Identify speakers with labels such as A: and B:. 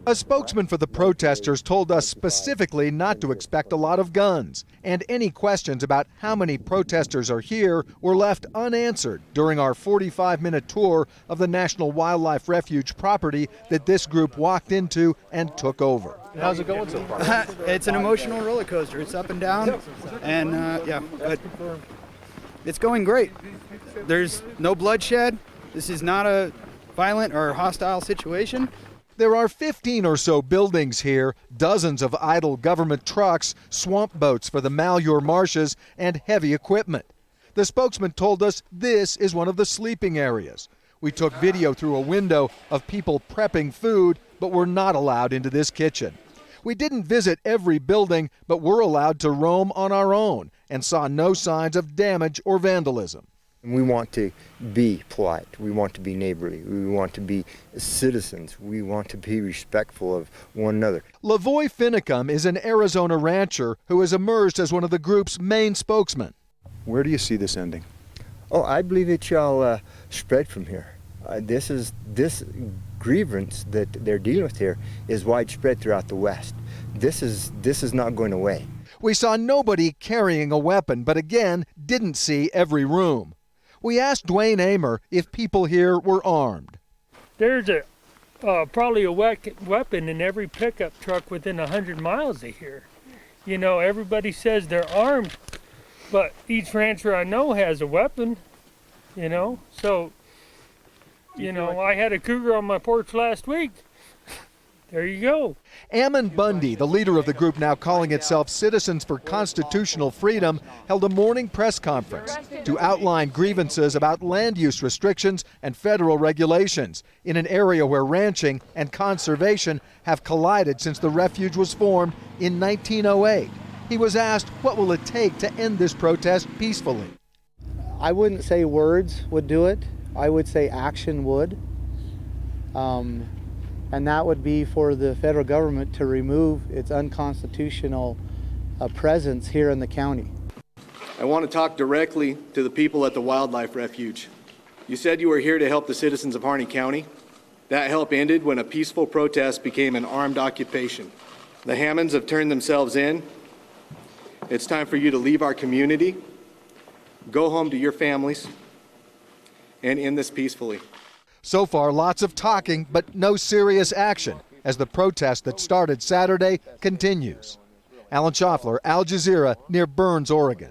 A: A spokesman for the protesters told us specifically not to expect a lot of guns, and any questions about how many protesters are here were left unanswered during our 45-minute tour of the National Wildlife Refuge property that this group walked into and took over.
B: How's it going so far?
C: It's an emotional roller coaster. It's up and down, and but it's going great. There's no bloodshed. This is not a violent or hostile situation.
A: There are 15 or so buildings here, dozens of idle government trucks, swamp boats for the Malheur marshes, and heavy equipment. The spokesman told us this is one of the sleeping areas. We took video through a window of people prepping food, but were not allowed into this kitchen. We didn't visit every building, but were allowed to roam on our own and saw no signs of damage or vandalism.
D: We want to be polite, we want to be neighborly, we want to be citizens, we want to be respectful of one another.
A: LAVOY FINICUM is an Arizona rancher who has emerged as one of the group's main spokesmen.
B: Where do you see this ending?
D: Oh, I believe it shall spread from here. This grievance that they're dealing with here is widespread throughout the West. This is not going away.
A: We saw nobody carrying a weapon, but again, didn't see every room. We asked RITZHEIMER if people here were armed.
E: There's probably a weapon in every pickup truck within 100 miles of here. You know, everybody says they're armed, but each rancher I know has a weapon, you know. So, you know, I had a cougar on my porch last week. There you go.
A: AMMON BUNDY, the leader of the group now calling itself Citizens for Constitutional Freedom, held a morning press conference to outline grievances about land use restrictions and federal regulations in an area where ranching and conservation have collided since the refuge was formed in 1908. He was asked, what will it take to end this protest peacefully?
F: I wouldn't say words would do it. I would say action would. And that would be for the federal government to remove its unconstitutional presence here in the county.
G: I want to talk directly to the people at the Wildlife Refuge. You said you were here to help the citizens of Harney County. That help ended when a peaceful protest became an armed occupation. The Hammonds have turned themselves in. It's time for you to leave our community, go home to your families, and end this peacefully.
A: So far, lots of talking, but no serious action as the protest that started Saturday continues. Alan Schaffler, Al Jazeera, near Burns, Oregon.